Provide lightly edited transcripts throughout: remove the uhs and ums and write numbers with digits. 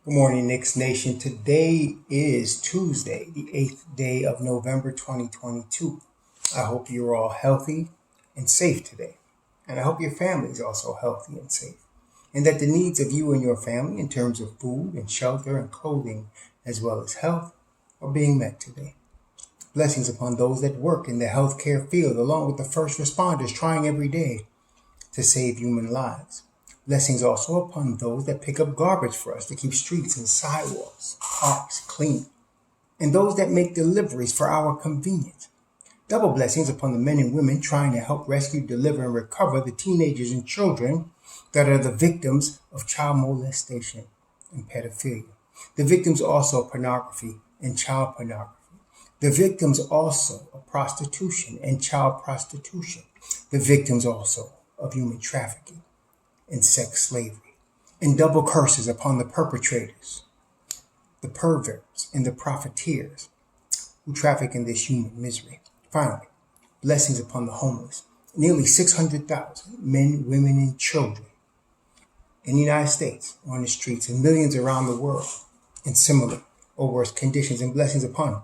Good morning, Knicks Nation. Today is Tuesday, the 8th day of November 2022. I hope you're all healthy and safe today. And I hope your family is also healthy and safe. And that the needs of you and your family in terms of food and shelter and clothing, as well as health, are being met today. Blessings upon those that work in the healthcare field, along with the first responders trying every day to save human lives. Blessings also upon those that pick up garbage for us to keep streets and sidewalks, parks clean, and those that make deliveries for our convenience. Double blessings upon the men and women trying to help rescue, deliver, and recover the teenagers and children that are the victims of child molestation and pedophilia. The victims also of pornography and child pornography. The victims also of prostitution and child prostitution. The victims also of human trafficking and sex slavery, and double curses upon the perpetrators, the perverts, and the profiteers who traffic in this human misery. Finally, blessings upon the homeless, nearly 600,000 men, women, and children in the United States on the streets, and millions around the world in similar or worse conditions, and blessings upon them,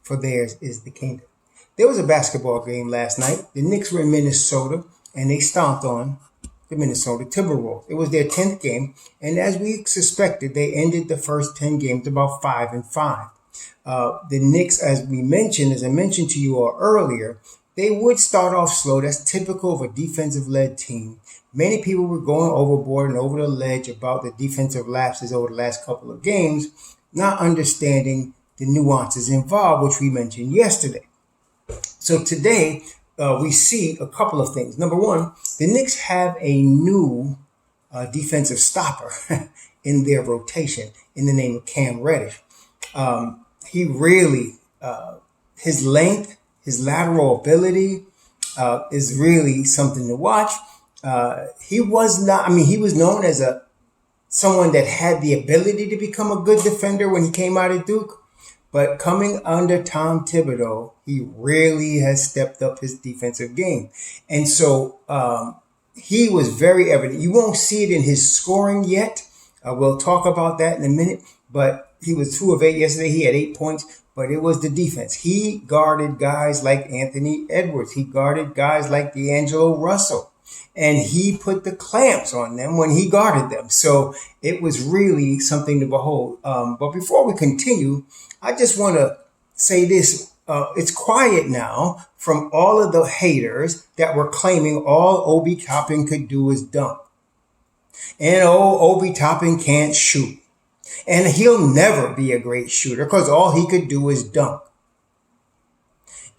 for theirs is the kingdom. There was a basketball game last night. The Knicks were in Minnesota, and they stomped on the Minnesota Timberwolves. It was their 10th game, and as we suspected, they ended the first 10 games about 5-5. The Knicks, as I mentioned to you all earlier, they would start off slow. That's typical of a defensive-led team. Many people were going overboard and over the ledge about the defensive lapses over the last couple of games, not understanding the nuances involved, which we mentioned yesterday. So today, we see a couple of things. Number one, the Knicks have a new defensive stopper in their rotation in the name of Cam Reddish. He really, his length, his lateral ability is really something to watch. He was known as someone that had the ability to become a good defender when he came out of Duke. But coming under Tom Thibodeau, he really has stepped up his defensive game. And so he was very evident. You won't see it in his scoring yet. We'll talk about that in a minute. But he was 2 of 8 yesterday. He had 8 points. But it was the defense. He guarded guys like Anthony Edwards. He guarded guys like D'Angelo Russell. And he put the clamps on them when he guarded them. So it was really something to behold. But before we continue, I just want to say this. It's quiet now from all of the haters that were claiming all Obi Toppin could do is dunk. And Obi Toppin can't shoot. And he'll never be a great shooter because all he could do is dunk.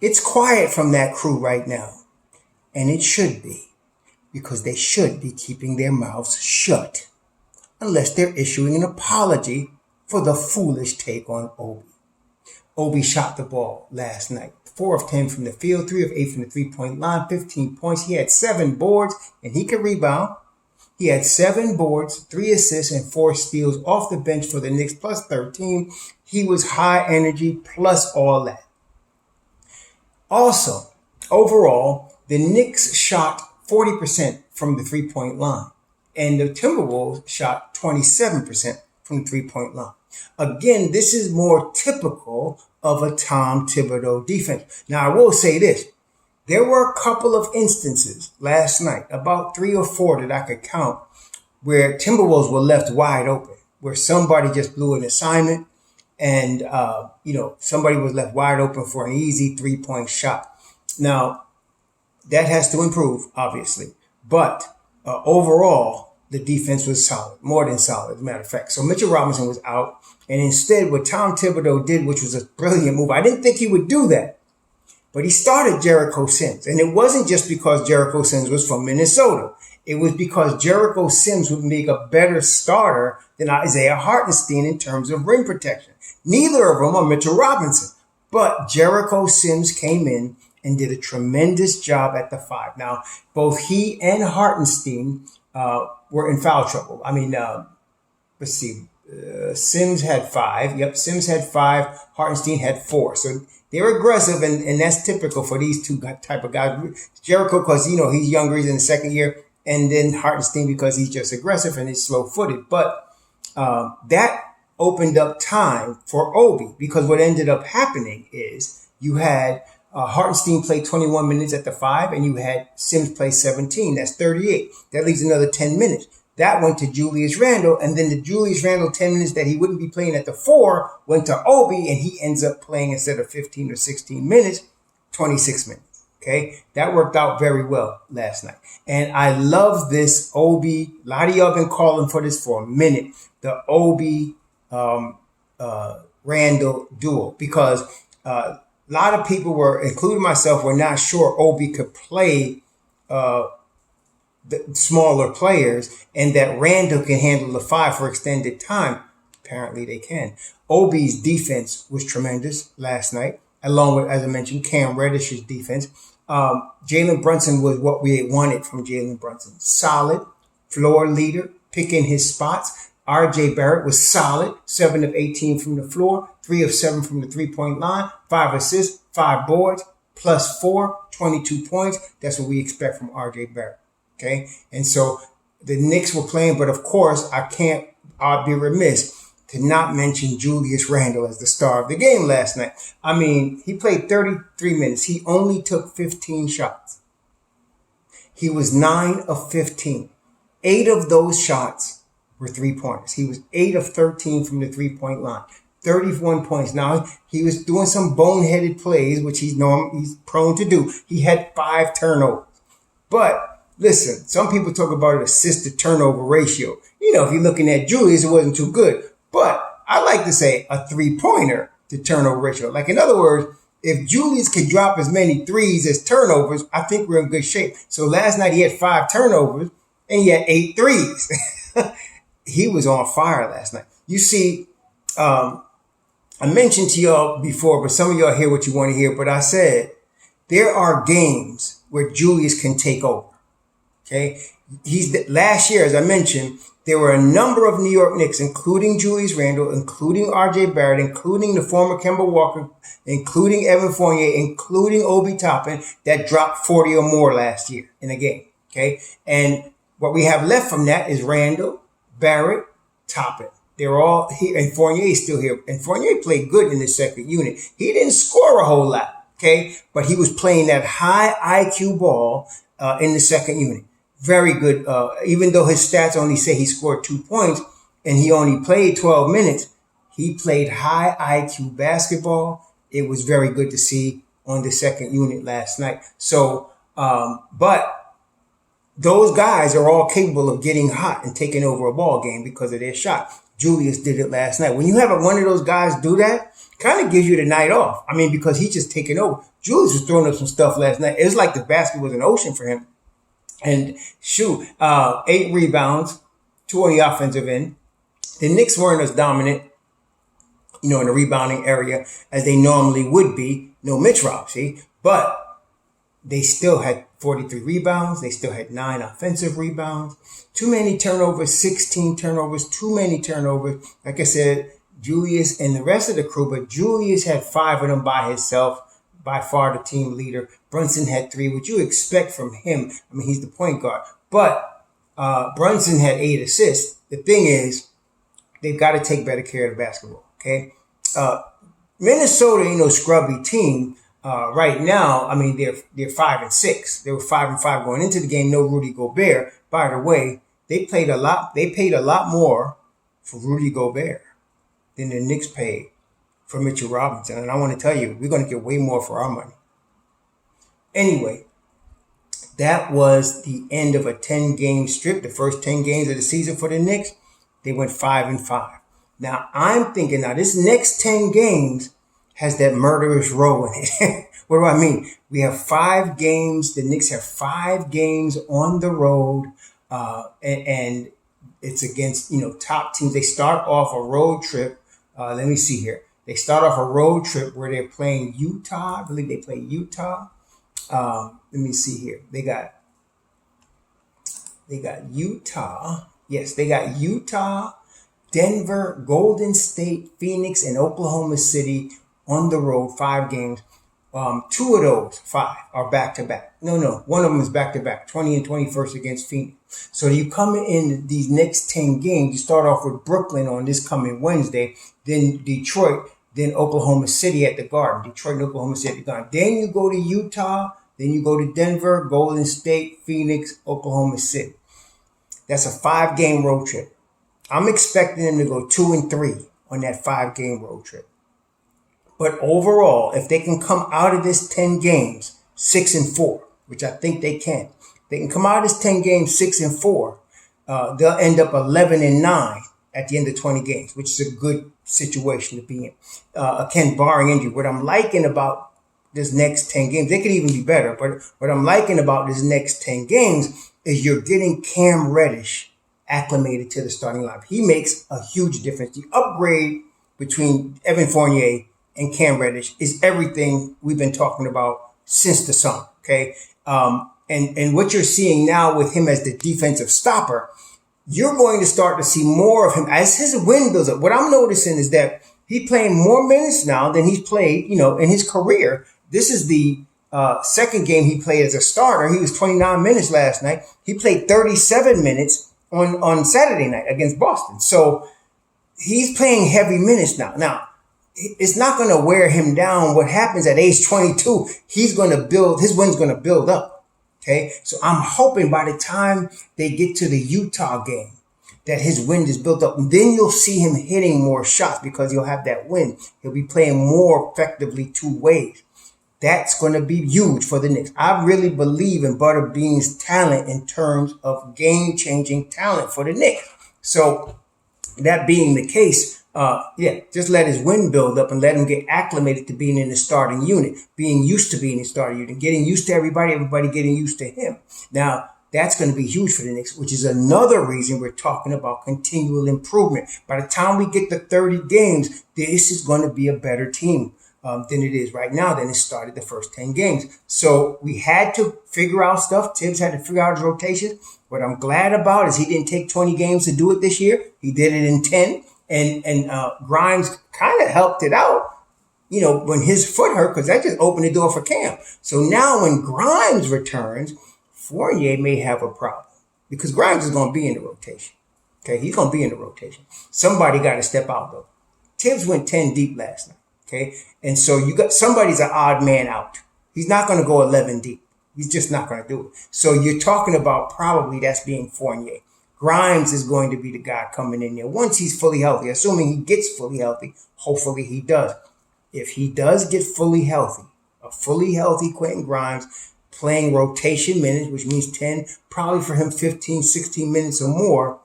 It's quiet from that crew right now. And it should be, because they should be keeping their mouths shut unless they're issuing an apology for the foolish take on Obi. Obi shot the ball last night. 4 of 10 from the field, 3 of 8 from the three-point line, 15 points. He had 7 boards, and he could rebound. He had 7 boards, 3 assists, and 4 steals off the bench for the Knicks, plus 13. He was high energy, plus all that. Also, overall, the Knicks shot 40% from the three-point line, and the Timberwolves shot 27% from the three-point line. Again, this is more typical of a Tom Thibodeau defense. Now, I will say this. There were a couple of instances last night, about 3 or 4 that I could count, where Timberwolves were left wide open, where somebody just blew an assignment and, somebody was left wide open for an easy 3-point shot. Now, that has to improve, obviously. But overall, the defense was solid, more than solid, as a matter of fact. So Mitchell Robinson was out. And instead, what Tom Thibodeau did, which was a brilliant move, I didn't think he would do that. But he started Jericho Sims. And it wasn't just because Jericho Sims was from Minnesota. It was because Jericho Sims would make a better starter than Isaiah Hartenstein in terms of rim protection. Neither of them are Mitchell Robinson. But Jericho Sims came in and did a tremendous job at the 5. Now, both he and Hartenstein were in foul trouble. Let's see. Sims had 5. Yep, Sims had 5. Hartenstein had 4. So they're aggressive, and that's typical for these two type of guys. Jericho, because, he's younger, he's in the second year, and then Hartenstein because he's just aggressive and he's slow-footed. But that opened up time for Obi, because what ended up happening is you had Hartenstein play 21 minutes at the 5, and you had Sims play 17. That's 38. That leaves another 10 minutes. That went to Julius Randle, and then the Julius Randle 10 minutes that he wouldn't be playing at the 4 went to Obi, and he ends up playing, instead of 15 or 16 minutes, 26 minutes. Okay, that worked out very well last night. And I love this Obi. A lot of y'all been calling for this for a minute. The Obi Randle duo, because a lot of people were, including myself, were not sure Obi could play the smaller players, and that Randle can handle the 5 for extended time. Apparently they can. Obi's defense was tremendous last night, along with, as I mentioned, Cam Reddish's defense. Jalen Brunson was what we wanted from Jalen Brunson. Solid floor leader, picking his spots. RJ Barrett was solid, 7 of 18 from the floor, 3 of 7 from the 3-point line, 5 assists, 5 boards, plus 4, 22 points. That's what we expect from RJ Barrett. Okay, and so the Knicks were playing, but of course I'll be remiss to not mention Julius Randle as the star of the game last night. I mean, he played 33 minutes. He only took 15 shots. He was 9 of 15. 8 of those shots were 3-pointers. He was 8 of 13 from the 3-point line. 31 points. Now, he was doing some boneheaded plays, which he's prone to do. He had 5 turnovers. But listen, some people talk about an assist to turnover ratio. You know, if you're looking at Julius, it wasn't too good. But I like to say a 3-pointer to turnover ratio. Like, in other words, if Julius could drop as many threes as turnovers, I think we're in good shape. So last night he had 5 turnovers and he had 8 threes. He was on fire last night. You see, I mentioned to y'all before, but some of y'all hear what you want to hear. But I said there are games where Julius can take over. Okay, last year, as I mentioned, there were a number of New York Knicks, including Julius Randle, including RJ Barrett, including the former Kemba Walker, including Evan Fournier, including Obi Toppin, that dropped 40 or more last year in a game. Okay, and what we have left from that is Randle, Barrett, Toppin. They're all here, and Fournier is still here. And Fournier played good in the second unit. He didn't score a whole lot, okay, but he was playing that high IQ ball in the second unit. Very good. Even though his stats only say he scored 2 points and he only played 12 minutes, he played high IQ basketball. It was very good to see on the second unit last night. So, but those guys are all capable of getting hot and taking over a ball game because of their shot. Julius did it last night. When you have one of those guys do that, kind of gives you the night off. I mean, because he's just taking over. Julius was throwing up some stuff last night. It was like the basket was an ocean for him. And 8 rebounds, 2 on the offensive end. The Knicks weren't as dominant, in the rebounding area as they normally would be. No Mitch Robsey, but they still had 43 rebounds. They still had 9 offensive rebounds. Too many turnovers, 16 turnovers, too many turnovers. Like I said, Julius and the rest of the crew, but Julius had 5 of them by himself. By far the team leader. Brunson had 3, which you expect from him. I mean, he's the point guard. But Brunson had 8 assists. The thing is, they've got to take better care of the basketball, okay? Minnesota ain't no scrubby team right now. I mean, they're 5-6. They were 5-5 going into the game. No Rudy Gobert. By the way, they paid a lot more for Rudy Gobert than the Knicks paid for Mitchell Robinson. And I want to tell you, we're going to get way more for our money. Anyway, that was the end of a 10-game strip. The first 10 games of the season for the Knicks, they went 5-5. Now, I'm thinking, this next 10 games has that murderous row in it. What do I mean? We have 5 games. The Knicks have 5 games on the road. And it's against, top teams. They start off a road trip. Let me see here. They start off a road trip where they're playing Utah. I believe they play Utah. Let me see here. They got Utah. Yes, they got Utah, Denver, Golden State, Phoenix, and Oklahoma City on the road, 5 games. Two of those 5 are back-to-back. No. One of them is back-to-back, 20 and 21st against Phoenix. So you come in these next 10 games, you start off with Brooklyn on this coming Wednesday, then Detroit, then Oklahoma City at the Garden. Detroit and Oklahoma City at the Garden. Then you go to Utah, then you go to Denver, Golden State, Phoenix, Oklahoma City. That's a 5-game road trip. I'm expecting them to go 2-3 on that 5-game road trip. But overall, if they can come out of this 10 games 6-4, which I think they can come out of this 10 games 6-4, they'll end up 11-9 at the end of 20 games, which is a good situation to be in. Again, barring injury. What I'm liking about this next 10 games, they could even be better, but what I'm liking about this next 10 games is you're getting Cam Reddish acclimated to the starting lineup. He makes a huge difference. The upgrade between Evan Fournier and Cam Reddish is everything we've been talking about since the summer, okay? And what you're seeing now with him as the defensive stopper, you're going to start to see more of him as his win builds up. What I'm noticing is that he's playing more minutes now than he's played, in his career. This is the second game he played as a starter. He was 29 minutes last night. He played 37 minutes on Saturday night against Boston. So he's playing heavy minutes now. Now, it's not going to wear him down. What happens at age 22, his win's going to build up. Okay. So I'm hoping by the time they get to the Utah game that his wind is built up. And then you'll see him hitting more shots because he'll have that wind. He'll be playing more effectively 2 ways. That's going to be huge for the Knicks. I really believe in Butterbean's talent in terms of game-changing talent for the Knicks. So that being the case, just let his win build up and let him get acclimated to being in the starting unit, being used to being in the starting unit, getting used to everybody getting used to him. Now, that's going to be huge for the Knicks, which is another reason we're talking about continual improvement. By the time we get to 30 games, this is going to be a better team than it is right now, than it started the first 10 games. So we had to figure out stuff. Tibbs had to figure out his rotation. What I'm glad about is he didn't take 20 games to do it this year. He did it in 10. And Grimes kind of helped it out, when his foot hurt, because that just opened the door for Cam. So now when Grimes returns, Fournier may have a problem because Grimes is going to be in the rotation. Okay, he's going to be in the rotation. Somebody got to step out, though. Tibbs went 10 deep last night. Okay, and so somebody's an odd man out. He's not going to go 11 deep. He's just not going to do it. So you're talking about probably that's being Fournier. Grimes is going to be the guy coming in there once he's fully healthy, assuming he gets fully healthy. Hopefully he does. If he does get fully healthy, a fully healthy Quentin Grimes playing rotation minutes, which means 10, probably for him 15, 16 minutes or more,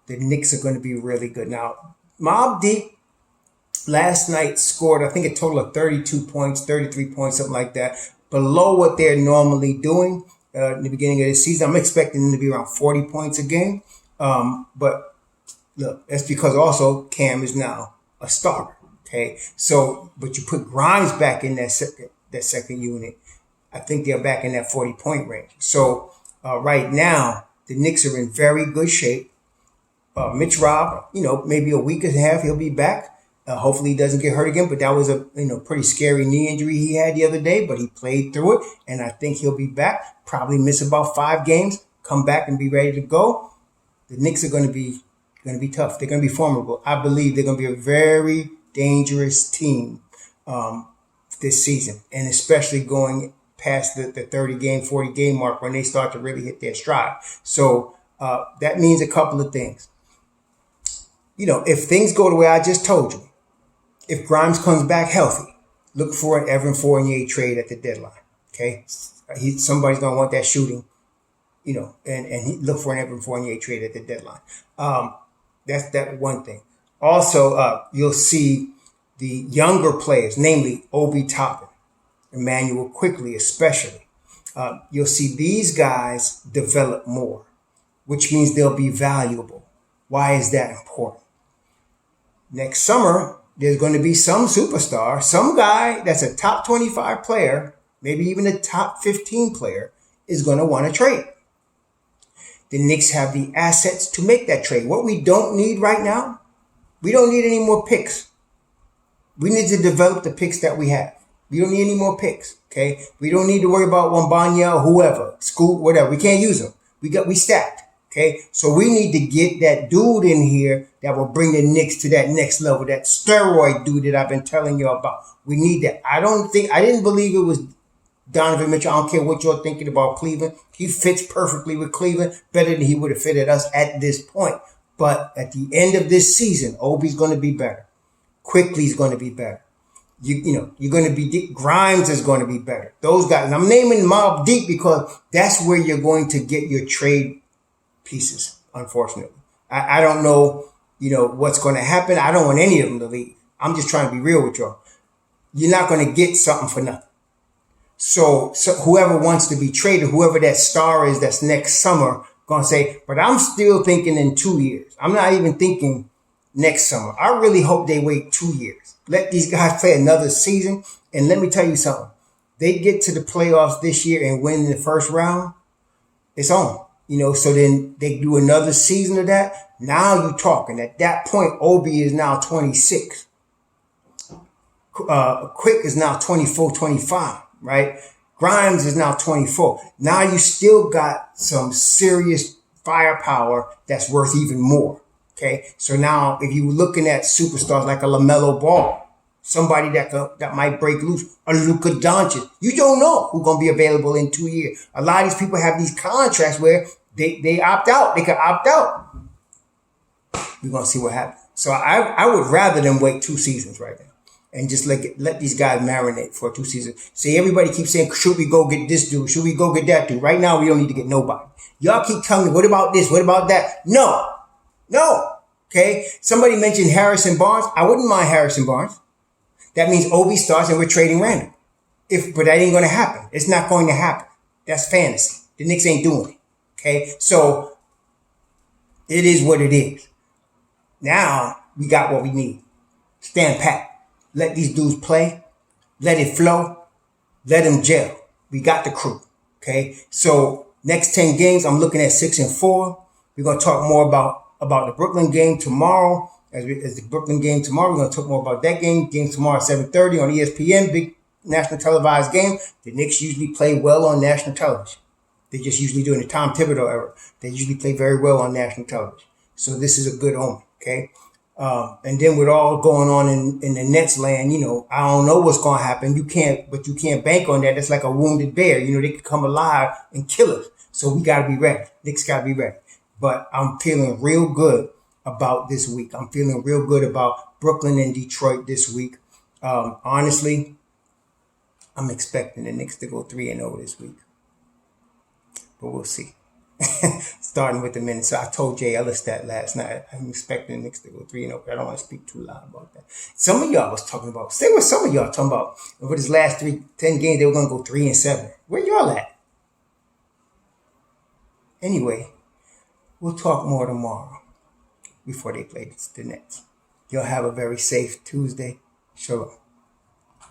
the Knicks are going to be really good. Now, Mobb Deep last night scored, I think, a total of 32 points, 33 points, something like that, below what they're normally doing. In the beginning of the season, I'm expecting them to be around 40 points a game. But look, that's because also Cam is now a starter. Okay, so but you put Grimes back in that second unit, I think they're back in that 40-point range. So right now the Knicks are in very good shape. Mitch Robb, maybe a week and a half he'll be back. Hopefully he doesn't get hurt again, but that was a pretty scary knee injury he had the other day, but he played through it, and I think he'll be back, probably miss about 5 games, come back and be ready to go. The Knicks are going to be tough. They're going to be formidable. I believe they're going to be a very dangerous team this season, and especially going past the 30-game, 40-game mark when they start to really hit their stride. So that means a couple of things. If things go the way I just told you, if Grimes comes back healthy, look for an Evan Fournier trade at the deadline. Okay, somebody's gonna want that shooting, and look for an Evan Fournier trade at the deadline. That's that one thing. Also, you'll see the younger players, namely Obi Toppin, Emmanuel Quickly, especially. You'll see these guys develop more, which means they'll be valuable. Why is that important? Next summer, there's going to be some superstar, some guy that's a top 25 player, maybe even a top 15 player, is going to want to trade. The Knicks have the assets to make that trade. What we don't need right now, we don't need any more picks. We need to develop the picks that we have. We don't need any more picks. Okay, we don't need to worry about Wembanyama or whoever, Scoot, whatever. We can't use them. We stacked. Okay, so we need to get that dude in here that will bring the Knicks to that next level. That steroid dude that I've been telling you about. We need that. I didn't believe it was Donovan Mitchell. I don't care what you're thinking about Cleveland. He fits perfectly with Cleveland, better than he would have fitted us at this point. But at the end of this season, Obi's going to be better. Quickly's going to be better. You're going to be Grimes is going to be better. Those guys. And I'm naming Mob Deep because that's where you're going to get your trade pieces. Unfortunately, I don't know. What's going to happen. I don't want any of them to leave. I'm just trying to be real with y'all. You're not going to get something for nothing. So whoever wants to be traded, whoever that star is that's next summer, going to say, but I'm still thinking in 2 years. I'm not even thinking next summer. I really hope they wait 2 years. Let these guys play another season. And let me tell you something. They get to the playoffs this year and win the first round, it's on. So then they do another season of that. Now you're talking. At that point, Obi is now 26. Quick is now 24, 25. Right? Grimes is now 24. Now you still got some serious firepower that's worth even more. Okay. So now if you're looking at superstars like a LaMelo Ball, somebody that might break loose, a Luka Doncic, you don't know who's going to be available in 2 years. A lot of these people have these contracts where they opt out. They can opt out. We're going to see what happens. So I would rather than wait 2 seasons right now. And just let these guys marinate for 2 seasons. See, everybody keeps saying, should we go get this dude? Should we go get that dude? Right now, we don't need to get nobody. Y'all keep telling me, what about this? What about that? No. Okay. Somebody mentioned Harrison Barnes. I wouldn't mind Harrison Barnes. That means Obi starts and we're trading Randall. But that ain't going to happen. It's not going to happen. That's fantasy. The Knicks ain't doing it. Okay. So it is what it is. Now we got what we need. Stand pat. Let these dudes play. Let it flow. Let them gel. We got the crew. Okay. So next 10 games, I'm looking at 6-4. We're going to talk more about the Brooklyn game tomorrow. As the Brooklyn game tomorrow, we're going to talk more about that game. Game tomorrow at 7:30 on ESPN. Big national televised game. The Knicks usually play well on national television. They just usually do in the Tom Thibodeau era. They usually play very well on national television. So this is a good omen. Okay. And then with all going on in the Nets land, I don't know what's going to happen. You can't bank on that. It's like a wounded bear. They could come alive and kill us. So we got to be ready. Knicks got to be ready. But I'm feeling real good about this week. I'm feeling real good about Brooklyn and Detroit this week. Honestly, I'm expecting the Knicks to go 3-0 this week. But we'll see. Starting with the minutes. So I told Jay Ellis that last night. I'm expecting the Knicks to go 3-0. I don't want to speak too loud about that. Some of y'all was talking about, say what some of y'all talking about. Over this last 10 games, they were going to go 3-7. Where y'all at? Anyway, we'll talk more tomorrow before they play the Nets. Y'all have a very safe Tuesday. Shalom.